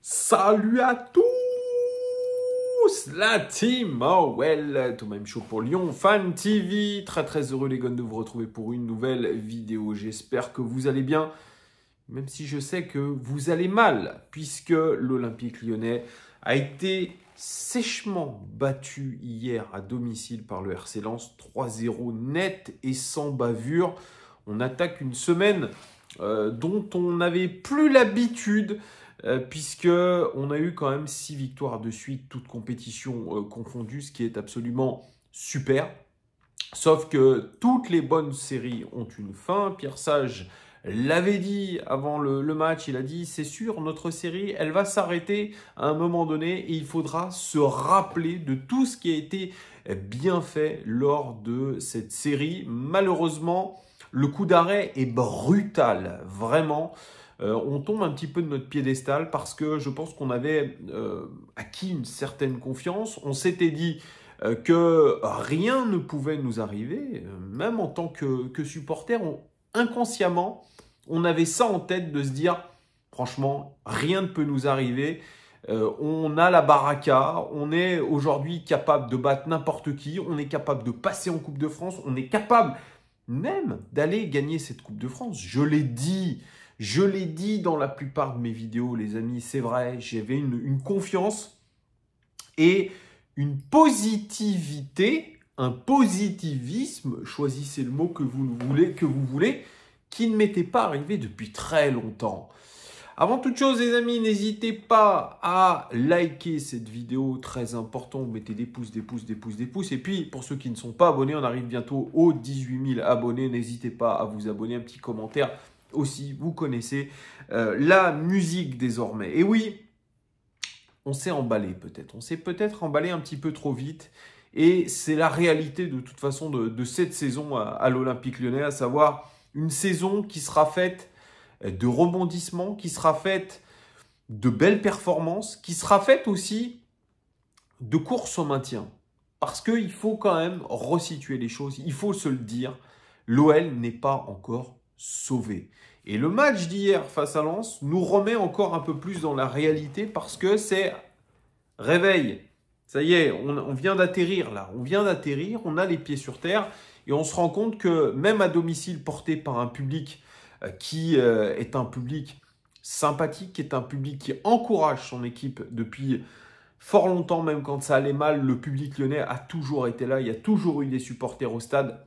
Salut à tous, la team Well, tout même chaud pour Lyon Fan TV. Très heureux les gars de vous retrouver pour une nouvelle vidéo. J'espère que vous allez bien, même si je sais que vous allez mal, puisque l'Olympique Lyonnais a été sèchement battu hier à domicile par le RC Lens, 3-0 net et sans bavure. On attaque une semaine dont on n'avait plus l'habitude, puisque on a eu quand même 6 victoires de suite, toutes compétitions confondues, ce qui est absolument super. Sauf que toutes les bonnes séries ont une fin. Pierre Sage l'avait dit avant le match, il a dit c'est sûr, notre série, elle va s'arrêter à un moment donné et il faudra se rappeler de tout ce qui a été bien fait lors de cette série. Malheureusement, le coup d'arrêt est brutal, vraiment. On tombe un petit peu de notre piédestal parce que je pense qu'on avait acquis une certaine confiance. On s'était dit que rien ne pouvait nous arriver, même en tant que supporter, inconsciemment, on avait ça en tête de se dire, franchement, rien ne peut nous arriver. On a la baraka, on est aujourd'hui capable de battre n'importe qui, on est capable de passer en Coupe de France, on est capable même d'aller gagner cette Coupe de France. Je l'ai dit dans la plupart de mes vidéos, les amis, c'est vrai, j'avais une confiance et une positivité, un positivisme, choisissez le mot que vous voulez, qui ne m'était pas arrivé depuis très longtemps. Avant toute chose, les amis, n'hésitez pas à liker cette vidéo, très important. Vous mettez des pouces. Et puis, pour ceux qui ne sont pas abonnés, on arrive bientôt aux 18 000 abonnés. N'hésitez pas à vous abonner, un petit commentaire aussi. Vous connaissez la musique désormais. Et oui, on s'est emballé peut-être. On s'est peut-être emballé un petit peu trop vite. Et c'est la réalité de toute façon de cette saison à l'Olympique Lyonnais, à savoir une saison qui sera faite de rebondissements, qui sera faite de belles performances, qui sera faite aussi de course au maintien. Parce qu'il faut quand même resituer les choses, il faut se le dire, l'OL n'est pas encore sauvé. Et le match d'hier face à Lens nous remet encore un peu plus dans la réalité parce que c'est réveil. Ça y est, on vient d'atterrir là, on a les pieds sur terre et on se rend compte que même à domicile porté par un public qui est un public sympathique, qui est un public qui encourage son équipe depuis fort longtemps, même quand ça allait mal, le public lyonnais a toujours été là, il y a toujours eu des supporters au stade.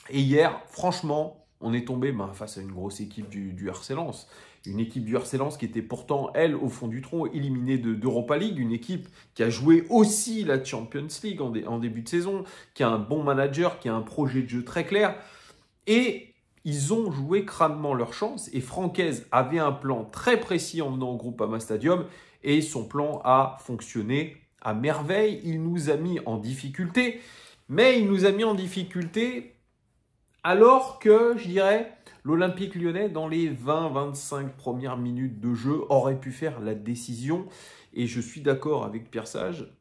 Et hier, franchement, on est tombé face à une grosse équipe du RC Lens. Une équipe du RC Lens qui était pourtant, elle, au fond du trou, éliminée d'Europa League. Une équipe qui a joué aussi la Champions League en début de saison, qui a un bon manager, qui a un projet de jeu très clair. Et ils ont joué crânement leur chance et Francaise avait un plan très précis en venant au Groupama Stadium et son plan a fonctionné à merveille. Il nous a mis en difficulté, mais il nous a mis en difficulté alors que, je dirais, l'Olympique Lyonnais, dans les 20-25 premières minutes de jeu, aurait pu faire la décision. Et je suis d'accord avec Pierre Sage.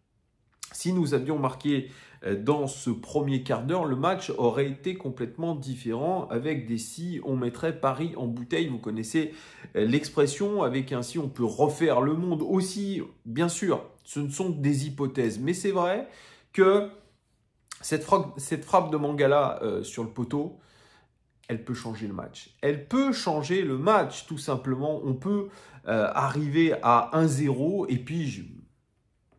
Si nous avions marqué dans ce premier quart d'heure, le match aurait été complètement différent. Avec des si, on mettrait Paris en bouteille. Vous connaissez l'expression. Avec un si, on peut refaire le monde aussi. Bien sûr, ce ne sont que des hypothèses. Mais c'est vrai que cette frappe de Mangala sur le poteau, elle peut changer le match. Elle peut changer le match, tout simplement. On peut arriver à 1-0 et puis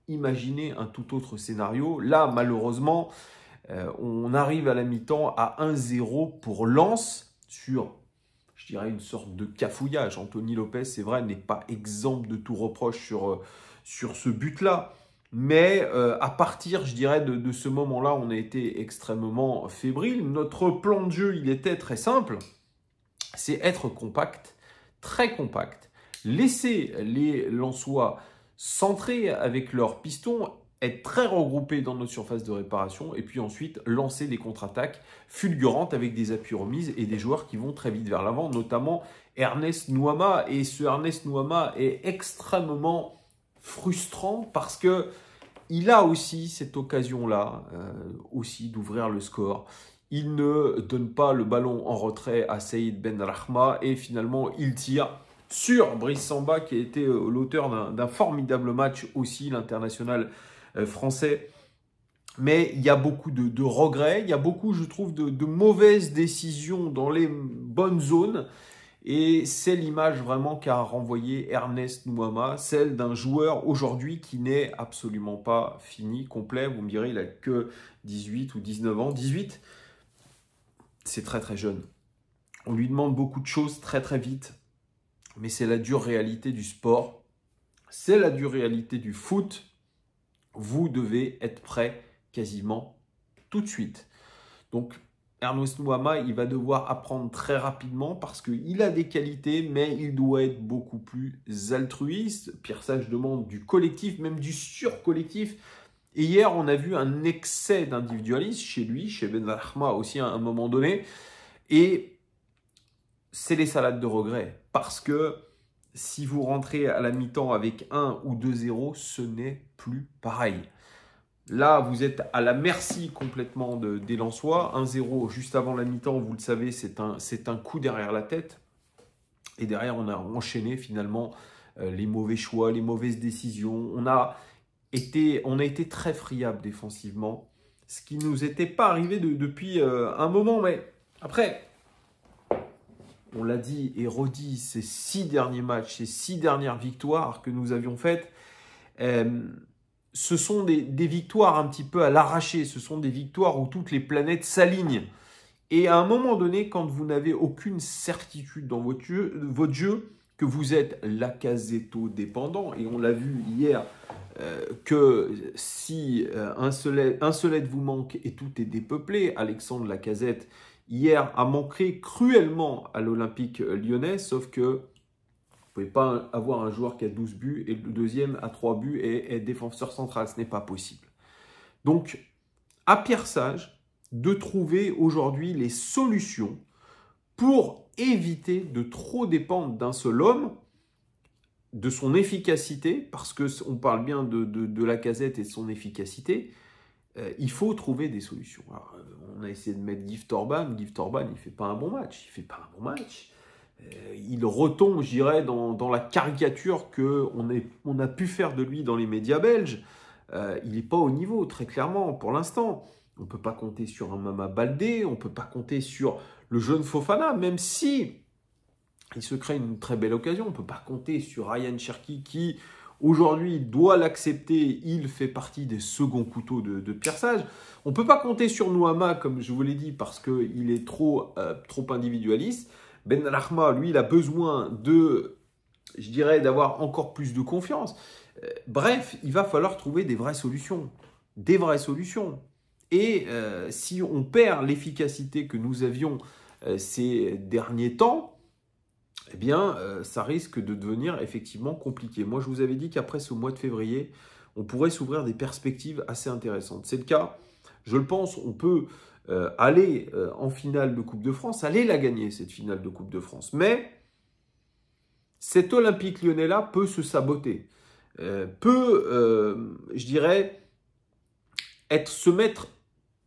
imaginez un tout autre scénario. Là, malheureusement, on arrive à la mi-temps à 1-0 pour Lens sur, je dirais, une sorte de cafouillage. Anthony Lopez, c'est vrai, n'est pas exempt de tout reproche sur ce but-là. Mais à partir, je dirais, de ce moment-là, on a été extrêmement fébrile. Notre plan de jeu, il était très simple. C'est être compact, très compact. Laisser les Lensois centrer avec leurs pistons, être très regroupés dans notre surface de réparation et puis ensuite lancer des contre-attaques fulgurantes avec des appuis remises et des joueurs qui vont très vite vers l'avant, notamment Ernest Nuama. Et ce Ernest Nuama est extrêmement frustrant parce que il a aussi cette occasion-là aussi d'ouvrir le score. Il ne donne pas le ballon en retrait à Saïd Benrahma et finalement il tire. sur Brice Samba, qui a été l'auteur d'un formidable match aussi, l'international français. Mais il y a beaucoup de regrets, il y a beaucoup, je trouve, de mauvaises décisions dans les bonnes zones. Et c'est l'image vraiment qu'a renvoyé Ernest Nuama, celle d'un joueur aujourd'hui qui n'est absolument pas fini, complet. Vous me direz, il a que 18 ou 19 ans. 18, c'est très très jeune. On lui demande beaucoup de choses très très vite. Mais c'est la dure réalité du sport. C'est la dure réalité du foot. Vous devez être prêt quasiment tout de suite. Donc, Ernest Nuama, il va devoir apprendre très rapidement parce qu'il a des qualités, mais il doit être beaucoup plus altruiste. Pierre Sage demande du collectif, même du surcollectif. Et hier, on a vu un excès d'individualisme chez lui, chez Benrahma aussi à un moment donné. Et c'est les salades de regret. Parce que si vous rentrez à la mi-temps avec 1 ou 2-0, ce n'est plus pareil. Là, vous êtes à la merci complètement des Lensois. 1-0 juste avant la mi-temps, vous le savez, c'est un coup derrière la tête. Et derrière, on a enchaîné finalement les mauvais choix, les mauvaises décisions. On a été très friable défensivement, ce qui ne nous était pas arrivé depuis un moment. Mais après, on l'a dit et redit, ces 6 derniers matchs, ces 6 dernières victoires que nous avions faites, ce sont des victoires un petit peu à l'arraché. Ce sont des victoires où toutes les planètes s'alignent. Et à un moment donné, quand vous n'avez aucune certitude dans votre jeu, que vous êtes Lacazzetto dépendant, et on l'a vu hier, que si un seul aide vous manque et tout est dépeuplé, Alexandre Lacazette, hier, a manqué cruellement à l'Olympique lyonnais, sauf que vous ne pouvez pas avoir un joueur qui a 12 buts et le deuxième a 3 buts et est défenseur central. Ce n'est pas possible. Donc, à Pierre Sage de trouver aujourd'hui les solutions pour éviter de trop dépendre d'un seul homme, de son efficacité, parce qu'on parle bien de Lacazette et de son efficacité. Il faut trouver des solutions. Alors, on a essayé de mettre Gift Orban. Gift Orban, il ne fait pas un bon match. Il retombe, je dirais, dans la caricature qu'on a pu faire de lui dans les médias belges. Il n'est pas au niveau, très clairement, pour l'instant. On ne peut pas compter sur un Mama Baldé, on ne peut pas compter sur le jeune Fofana, même si il se crée une très belle occasion. On ne peut pas compter sur Ryan Cherki qui, aujourd'hui, doit l'accepter. Il fait partie des seconds couteaux de Pierre Sage. On ne peut pas compter sur Nuama, comme je vous l'ai dit, parce qu'il est trop individualiste. Benrahma, lui, il a besoin d'avoir encore plus de confiance. Bref, il va falloir trouver des vraies solutions. Des vraies solutions. Et si on perd l'efficacité que nous avions ces derniers temps, eh bien, ça risque de devenir effectivement compliqué. Moi, je vous avais dit qu'après ce mois de février, on pourrait s'ouvrir des perspectives assez intéressantes. C'est le cas, je le pense, on peut aller en finale de Coupe de France, aller la gagner, cette finale de Coupe de France. Mais cet Olympique lyonnais-là peut se saboter, je dirais, se mettre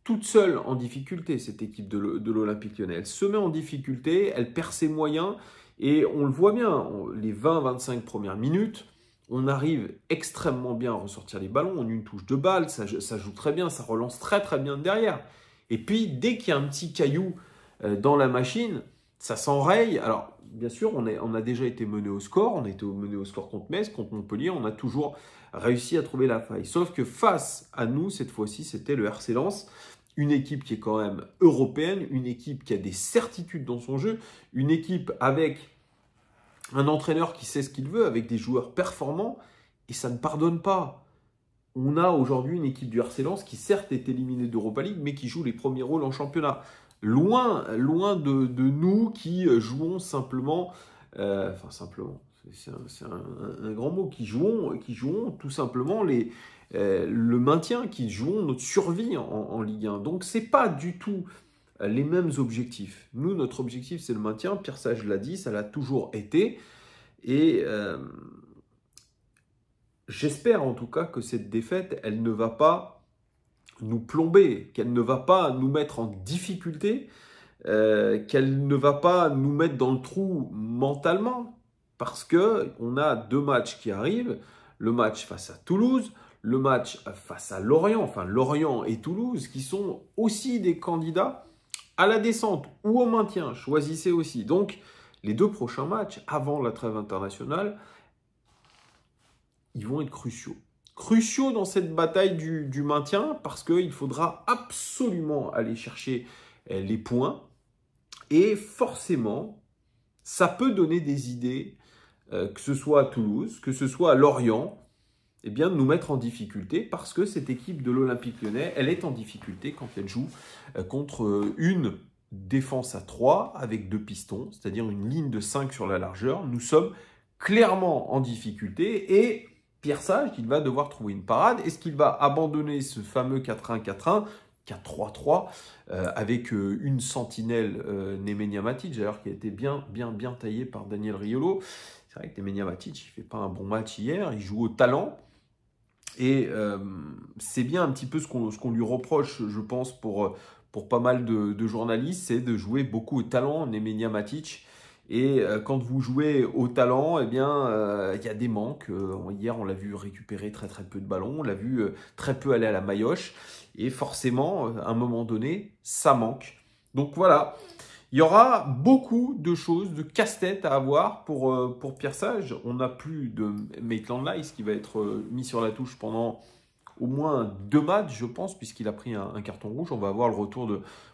toute seule en difficulté, cette équipe de l'Olympique lyonnais. Elle se met en difficulté, elle perd ses moyens, et on le voit bien, les 20-25 premières minutes, on arrive extrêmement bien à ressortir les ballons, en une touche de balle, ça joue très bien, ça relance très très bien de derrière. Et puis, dès qu'il y a un petit caillou dans la machine, ça s'enraye. Alors, bien sûr, on a déjà été mené au score, on a été mené au score contre Metz, contre Montpellier, on a toujours réussi à trouver la faille. Sauf que face à nous, cette fois-ci, c'était le RC Lens, une équipe qui est quand même européenne, une équipe qui a des certitudes dans son jeu, une équipe avec un entraîneur qui sait ce qu'il veut, avec des joueurs performants, et ça ne pardonne pas. On a aujourd'hui une équipe du RC Lens qui certes est éliminée d'Europa League, mais qui joue les premiers rôles en championnat. Loin de nous qui jouons simplement, c'est un grand mot, qui jouons tout simplement le maintien, qui jouons notre survie en Ligue 1. Donc c'est pas du tout les mêmes objectifs. Nous, notre objectif, c'est le maintien. Pierre Sage l'a dit, ça l'a toujours été. Et j'espère en tout cas que cette défaite, elle ne va pas nous plomber, qu'elle ne va pas nous mettre en difficulté, qu'elle ne va pas nous mettre dans le trou mentalement. parce qu'on a 2 matchs qui arrivent, le match face à Toulouse, le match face à Lorient, enfin Lorient et Toulouse, qui sont aussi des candidats à la descente ou au maintien, choisissez aussi. Donc, les 2 prochains matchs, avant la trêve internationale, ils vont être cruciaux. Cruciaux dans cette bataille du maintien, parce qu'il faudra absolument aller chercher les points. Et forcément, ça peut donner des idées, que ce soit à Toulouse, que ce soit à Lorient, eh bien, de nous mettre en difficulté, parce que cette équipe de l'Olympique Lyonnais, elle est en difficulté quand elle joue contre une défense à 3 avec 2 pistons, c'est-à-dire une ligne de 5 sur la largeur. Nous sommes clairement en difficulté et Pierre Sage, il va devoir trouver une parade. Est-ce qu'il va abandonner ce fameux 4-1-4-1, 4-3-3, avec une sentinelle Nemanja Matic, d'ailleurs, qui a été bien taillé par Daniel Riolo. C'est vrai que Nemanja Matic, il ne fait pas un bon match hier, il joue au talent. Et c'est bien un petit peu ce qu'on lui reproche, je pense, pour pas mal de journalistes, c'est de jouer beaucoup au talent, Nemanja Matic. Et quand vous jouez au talent, eh bien, il y a des manques. Hier, on l'a vu récupérer très peu de ballons, on l'a vu très peu aller à la maillotche. Et forcément, à un moment donné, ça manque. Donc voilà, il y aura beaucoup de choses, de casse-tête à avoir pour Pierre Sage. On n'a plus de Maitland Niles qui va être mis sur la touche pendant au moins 2 matchs, je pense, puisqu'il a pris un carton rouge. On va avoir le retour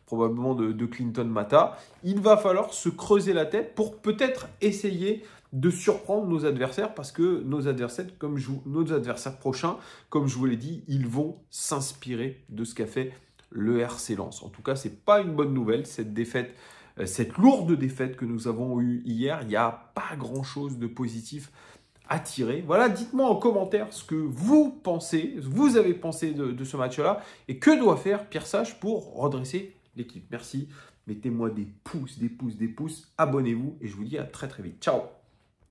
probablement de Clinton Mata. Il va falloir se creuser la tête pour peut-être essayer de surprendre nos adversaires, parce que nos adversaires prochains, comme je vous l'ai dit, ils vont s'inspirer de ce qu'a fait le RC Lens. En tout cas, ce n'est pas une bonne nouvelle, cette défaite. Cette lourde défaite que nous avons eue hier, il n'y a pas grand-chose de positif à tirer. Voilà, dites-moi en commentaire ce que vous avez pensé de ce match-là, et que doit faire Pierre Sage pour redresser l'équipe. Merci, mettez-moi des pouces, abonnez-vous, et je vous dis à très vite. Ciao!